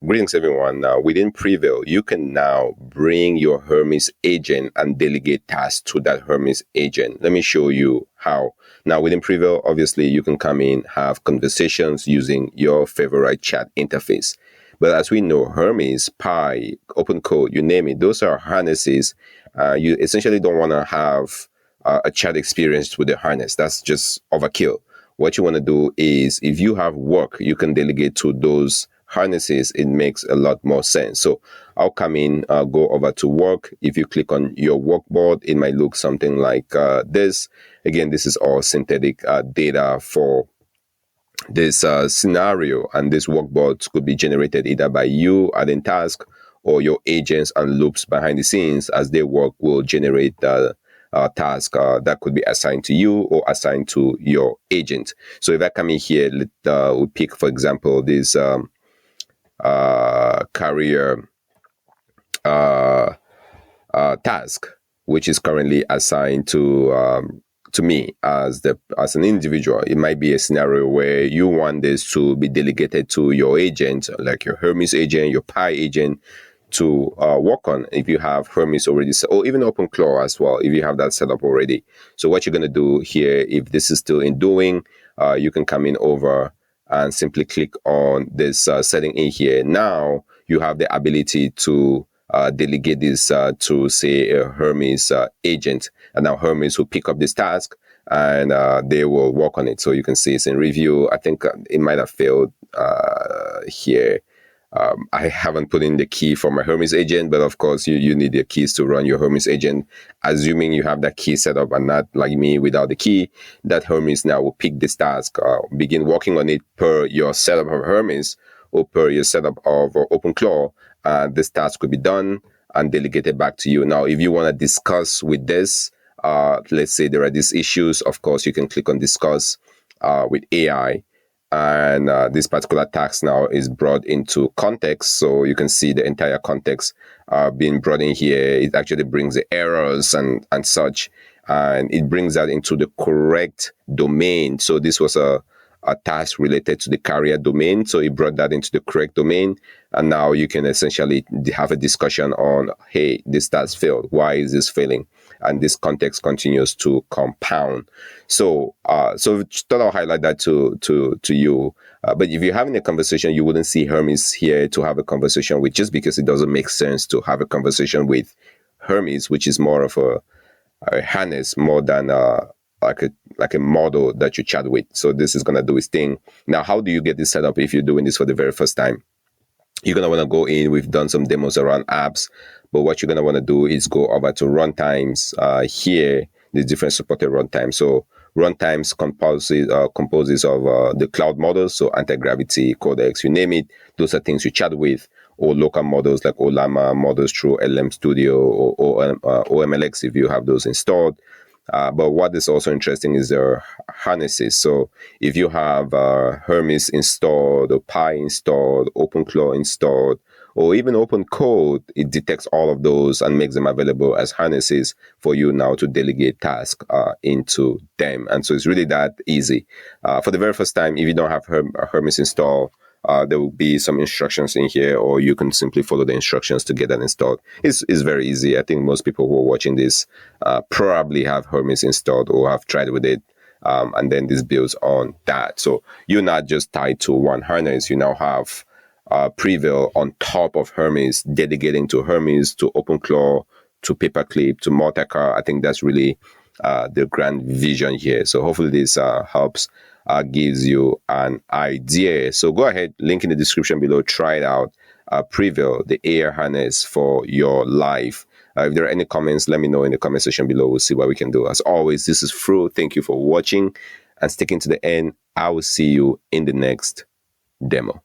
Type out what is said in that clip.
greetings everyone. Now within Prevail, you can now bring your Hermes agent and delegate tasks to that Hermes agent. Let me show you how. Now within Prevail, obviously you can come in, have conversations using your favorite chat interface. But as we know, Hermes, Pi, OpenClaw, you name it, those are harnesses. You essentially don't want to have a chat experience with the harness. That's just overkill. What you want to do is, if you have work you can delegate to those harnesses, it makes a lot more sense. So I'll come in, go over to work. If you click on your workboard, it might look something like this. Again, this is all synthetic data for this scenario, and this workboard could be generated either by you adding task or your agents and loops behind the scenes as they work will generate task that could be assigned to you or assigned to your agent. So if I come in here, we pick, for example, this career task, which is currently assigned to me as an individual. It might be a scenario where you want this to be delegated to your agent, like your Hermes agent, your Pi agent, to work on if you have Hermes already, or even OpenClaw as well, if you have that set up already. So what you're going to do here, if this is still in doing, you can come in over and simply click on this setting in here. Now you have the ability to delegate this to, say, a Hermes agent, and now Hermes will pick up this task and they will work on it. So you can see it's in review. I think it might have failed here. I haven't put in the key for my Hermes agent, but of course you need the keys to run your Hermes agent. Assuming you have that key set up and not like me without the key, that Hermes now will pick this task, begin working on it per your setup of Hermes or per your setup of OpenClaw. This task could be done and delegated back to you. Now, if you want to discuss with this, let's say there are these issues, of course, you can click on discuss with AI. And this particular task now is brought into context. So you can see the entire context being brought in here. It actually brings the errors and such. And it brings that into the correct domain. So this was a task related to the carrier domain. So it brought that into the correct domain. And now you can essentially have a discussion on, hey, this task failed. Why is this failing? And this context continues to compound. So thought I'll highlight that to you. But if you're having a conversation, you wouldn't see Hermes here to have a conversation with, just because it doesn't make sense to have a conversation with Hermes, which is more of a harness more than like a model that you chat with. So this is going to do its thing. Now, how do you get this set up if you're doing this for the very first time? You're going to want to go in. We've done some demos around apps, but what you're going to want to do is go over to runtimes. Here, the different supported runtimes. So runtimes composes of the cloud models, so anti-gravity, Codex, you name it. Those are things you chat with, or local models like Olama models through LM Studio or OMLX if you have those installed. But what is also interesting is their harnesses. So if you have Hermes installed, or Pi installed, OpenClaw installed, or even OpenCode, it detects all of those and makes them available as harnesses for you now to delegate tasks into them. And so it's really that easy. For the very first time, if you don't have Hermes installed, there will be some instructions in here, or you can simply follow the instructions to get that installed. It's very easy. I think most people who are watching this probably have Hermes installed or have tried with it. And then this builds on that. So you're not just tied to one harness. You now have Prevail on top of Hermes, delegating to Hermes, to OpenClaw, to Paperclip, to Multicar. I think that's really the grand vision here. So hopefully this helps. Gives you an idea. So go ahead, link in the description below, try it out. Prevail, the AI harness for your life. If there are any comments, let me know in the comment section below. We'll see what we can do. As always, this is Fro. Thank you for watching and sticking to the end. I will see you in the next demo.